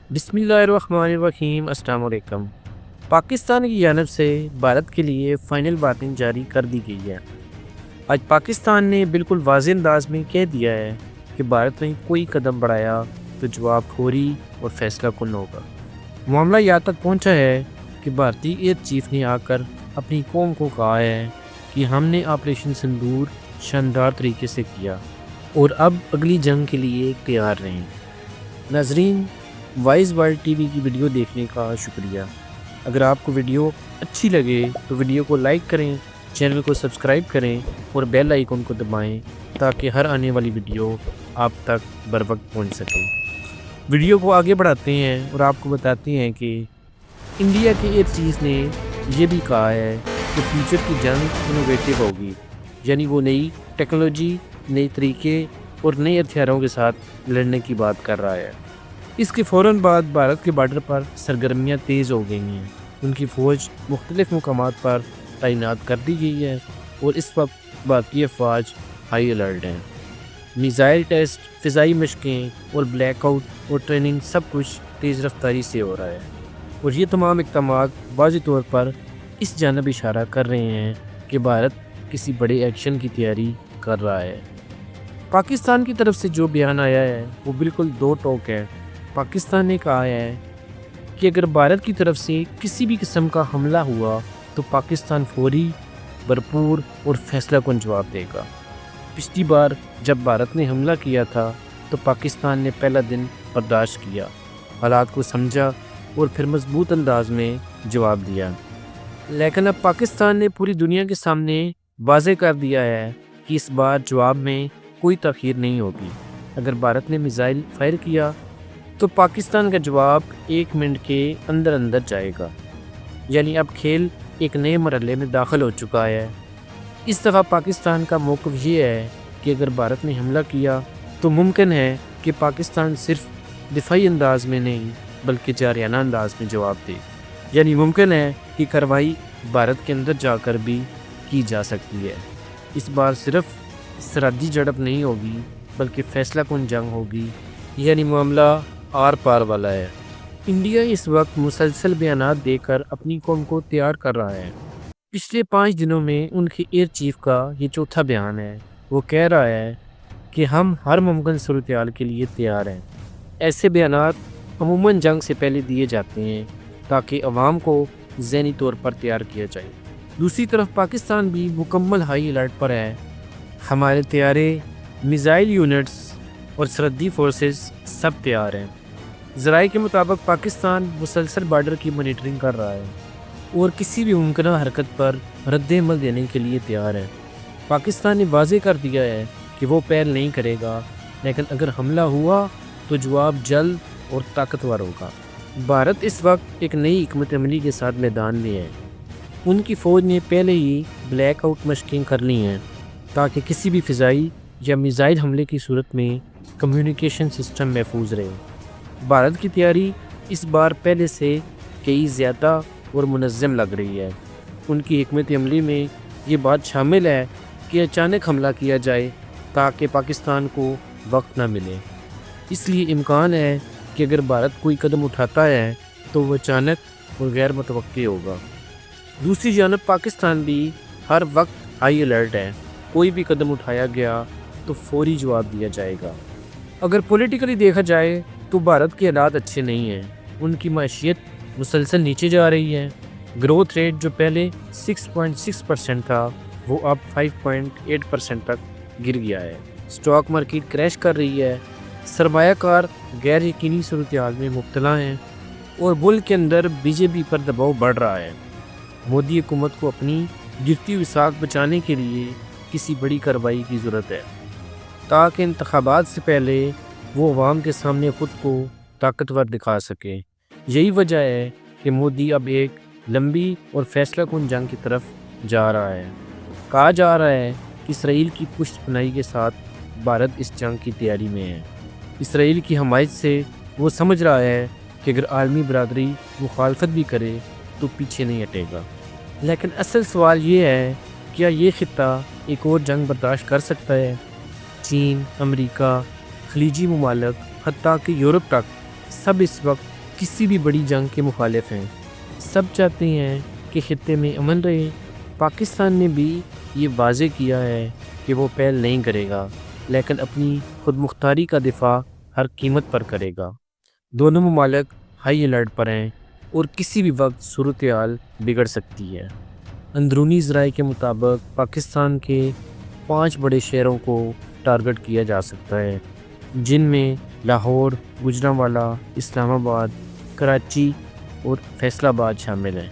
بسم اللہ الرحمن الرحیم۔ السلام علیکم۔ پاکستان کی جانب سے بھارت کے لیے فائنل وارننگ جاری کر دی گئی ہے۔ آج پاکستان نے بالکل واضح انداز میں کہہ دیا ہے کہ بھارت نے کوئی قدم بڑھایا تو جواب فوری اور فیصلہ کن ہوگا۔ معاملہ یہاں تک پہنچا ہے کہ بھارتی ایئر چیف نے آ کر اپنی قوم کو کہا ہے کہ ہم نے آپریشن سندور شاندار طریقے سے کیا اور اب اگلی جنگ کے لیے تیار رہیں۔ ناظرین، وائز ورلڈ ٹی وی کی ویڈیو دیکھنے کا شکریہ۔ اگر آپ کو ویڈیو اچھی لگے تو ویڈیو کو لائک کریں، چینل کو سبسکرائب کریں اور بیل آئیکن کو دبائیں تاکہ ہر آنے والی ویڈیو آپ تک بر وقت پہنچ سکے۔ ویڈیو کو آگے بڑھاتے ہیں اور آپ کو بتاتے ہیں کہ انڈیا کے ایئر چیف نے یہ بھی کہا ہے کہ فیوچر کی جنگ انوویٹو ہوگی، یعنی وہ نئی ٹیکنالوجی، نئے طریقے اور نئے ہتھیاروں کے ساتھ لڑنے کی بات کر رہا ہے۔ اس کے فوراً بعد بھارت کے بارڈر پر سرگرمیاں تیز ہو گئی ہیں۔ ان کی فوج مختلف مقامات پر تعینات کر دی گئی ہے اور اس وقت بھارتی افواج ہائی الرٹ ہیں۔ میزائل ٹیسٹ، فضائی مشقیں اور بلیک آؤٹ اور ٹریننگ سب کچھ تیز رفتاری سے ہو رہا ہے، اور یہ تمام اقدامات واضح طور پر اس جانب اشارہ کر رہے ہیں کہ بھارت کسی بڑے ایکشن کی تیاری کر رہا ہے۔ پاکستان کی طرف سے جو بیان آیا ہے وہ بالکل دو ٹوک ہے۔ پاکستان نے کہا ہے کہ اگر بھارت کی طرف سے کسی بھی قسم کا حملہ ہوا تو پاکستان فوری، بھرپور اور فیصلہ کن جواب دے گا۔ پچھلی بار جب بھارت نے حملہ کیا تھا تو پاکستان نے پہلا دن برداشت کیا، حالات کو سمجھا اور پھر مضبوط انداز میں جواب دیا۔ لیکن اب پاکستان نے پوری دنیا کے سامنے واضح کر دیا ہے کہ اس بار جواب میں کوئی تاخیر نہیں ہوگی۔ اگر بھارت نے میزائل فائر کیا تو پاکستان کا جواب 1 منٹ کے اندر اندر جائے گا، یعنی اب کھیل ایک نئے مرحلے میں داخل ہو چکا ہے۔ اس دفعہ پاکستان کا موقف یہ ہے کہ اگر بھارت نے حملہ کیا تو ممکن ہے کہ پاکستان صرف دفاعی انداز میں نہیں بلکہ جارحانہ انداز میں جواب دے، یعنی ممکن ہے کہ کارروائی بھارت کے اندر جا کر بھی کی جا سکتی ہے۔ اس بار صرف سرحدی جھڑپ نہیں ہوگی بلکہ فیصلہ کن جنگ ہوگی، یعنی معاملہ آر پار والا ہے۔ انڈیا اس وقت مسلسل بیانات دے کر اپنی قوم کو تیار کر رہا ہے۔ پچھلے 5 دنوں میں ان کے ایئر چیف کا یہ چوتھا بیان ہے۔ وہ کہہ رہا ہے کہ ہم ہر ممکن صورتحال کے لیے تیار ہیں۔ ایسے بیانات عموماً جنگ سے پہلے دیے جاتے ہیں تاکہ عوام کو ذہنی طور پر تیار کیا جائے۔ دوسری طرف پاکستان بھی مکمل ہائی الرٹ پر ہے۔ ہمارے طیارے، میزائل یونٹس اور سرحدی فورسز سب تیار ہیں۔ ذرائع کے مطابق پاکستان مسلسل بارڈر کی مانیٹرنگ کر رہا ہے اور کسی بھی ممکنہ حرکت پر رد عمل دینے کے لیے تیار ہے۔ پاکستان نے واضح کر دیا ہے کہ وہ پہل نہیں کرے گا، لیکن اگر حملہ ہوا تو جواب جلد اور طاقتور ہوگا۔ بھارت اس وقت ایک نئی حکمت عملی کے ساتھ میدان میں ہے۔ ان کی فوج نے پہلے ہی بلیک آؤٹ مشقیں کر لی ہیں تاکہ کسی بھی فضائی یا میزائل حملے کی صورت میں کمیونیکیشن سسٹم محفوظ رہے۔ بھارت کی تیاری اس بار پہلے سے کئی زیادہ اور منظم لگ رہی ہے۔ ان کی حکمت عملی میں یہ بات شامل ہے کہ اچانک حملہ کیا جائے تاکہ پاکستان کو وقت نہ ملے۔ اس لیے امکان ہے کہ اگر بھارت کوئی قدم اٹھاتا ہے تو وہ اچانک اور غیر متوقع ہوگا۔ دوسری جانب پاکستان بھی ہر وقت ہائی الرٹ ہے۔ کوئی بھی قدم اٹھایا گیا تو فوری جواب دیا جائے گا۔ اگر پولیٹیکلی دیکھا جائے تو بھارت کے حالات اچھے نہیں ہیں۔ ان کی معیشت مسلسل نیچے جا رہی ہے۔ گروتھ ریٹ جو پہلے 6.6% تھا وہ اب 5.8% تک گر گیا ہے۔ سٹاک مارکیٹ کریش کر رہی ہے۔ سرمایہ کار غیر یقینی صورتحال میں مبتلا ہیں اور ملک کے اندر بی جے پی پر دباؤ بڑھ رہا ہے۔ مودی حکومت کو اپنی گرتی ہوئی ساکھ بچانے کے لیے کسی بڑی کارروائی کی ضرورت ہے تاکہ انتخابات سے پہلے وہ عوام کے سامنے خود کو طاقتور دکھا سکے۔ یہی وجہ ہے کہ مودی اب ایک لمبی اور فیصلہ کن جنگ کی طرف جا رہا ہے۔ کہا جا رہا ہے کہ اسرائیل کی پشت پناہی کے ساتھ بھارت اس جنگ کی تیاری میں ہے۔ اسرائیل کی حمایت سے وہ سمجھ رہا ہے کہ اگر عالمی برادری مخالفت بھی کرے تو پیچھے نہیں ہٹے گا۔ لیکن اصل سوال یہ ہے، کیا یہ خطہ ایک اور جنگ برداشت کر سکتا ہے؟ چین، امریکہ، خلیجی ممالک، حتیٰ کہ یورپ تک سب اس وقت کسی بھی بڑی جنگ کے مخالف ہیں، سب چاہتے ہیں کہ خطے میں امن رہے۔ پاکستان نے بھی یہ واضح کیا ہے کہ وہ پہل نہیں کرے گا، لیکن اپنی خود مختاری کا دفاع ہر قیمت پر کرے گا۔ دونوں ممالک ہائی الرٹ پر ہیں اور کسی بھی وقت صورتحال بگڑ سکتی ہے۔ اندرونی ذرائع کے مطابق پاکستان کے 5 بڑے شہروں کو ٹارگٹ کیا جا سکتا ہے، جن میں لاہور، گوجرانوالہ، اسلام آباد، کراچی اور فیصل آباد شامل ہیں۔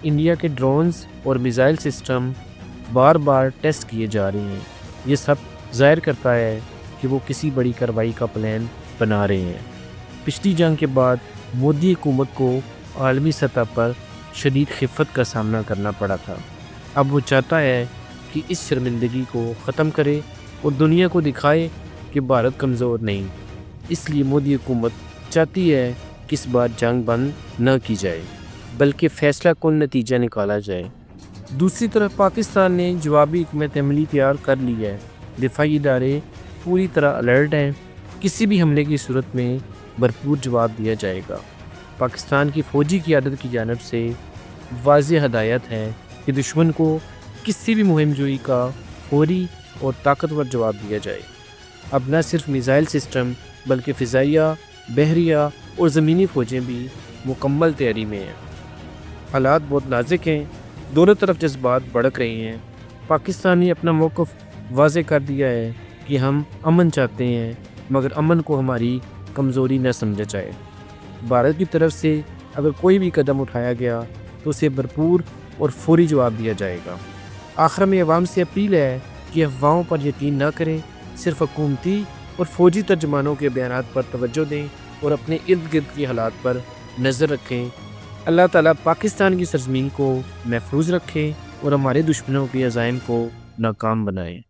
انڈیا کے ڈرونز اور میزائل سسٹم بار بار ٹیسٹ کیے جا رہے ہیں۔ یہ سب ظاہر کرتا ہے کہ وہ کسی بڑی کارروائی کا پلان بنا رہے ہیں۔ پچھلی جنگ کے بعد مودی حکومت کو عالمی سطح پر شدید خفت کا سامنا کرنا پڑا تھا۔ اب وہ چاہتا ہے کہ اس شرمندگی کو ختم کرے اور دنیا کو دکھائے کہ بھارت کمزور نہیں۔ اس لیے مودی حکومت چاہتی ہے کہ اس بار جنگ بند نہ کی جائے، بلکہ فیصلہ کن نتیجہ نکالا جائے۔ دوسری طرف پاکستان نے جوابی حکمت عملی تیار کر لی ہے۔ دفاعی ادارے پوری طرح الرٹ ہیں، کسی بھی حملے کی صورت میں بھرپور جواب دیا جائے گا۔ پاکستان کی فوجی قیادت کی جانب سے واضح ہدایت ہے کہ دشمن کو کسی بھی مہم جوئی کا فوری اور طاقتور جواب دیا جائے۔ اب نہ صرف میزائل سسٹم بلکہ فضائیہ، بحریہ اور زمینی فوجیں بھی مکمل تیاری میں ہیں۔ حالات بہت نازک ہیں، دونوں طرف جذبات بڑک رہے ہیں۔ پاکستان نے اپنا موقف واضح کر دیا ہے کہ ہم امن چاہتے ہیں، مگر امن کو ہماری کمزوری نہ سمجھا جائے۔ بھارت کی طرف سے اگر کوئی بھی قدم اٹھایا گیا تو اسے بھرپور اور فوری جواب دیا جائے گا۔ آخر میں عوام سے اپیل ہے کہ افواہوں پر یقین نہ کریں، صرف حکومتی اور فوجی ترجمانوں کے بیانات پر توجہ دیں اور اپنے ارد گرد کے حالات پر نظر رکھیں۔ اللہ تعالیٰ پاکستان کی سرزمین کو محفوظ رکھے اور ہمارے دشمنوں کے عزائم کو ناکام بنائے۔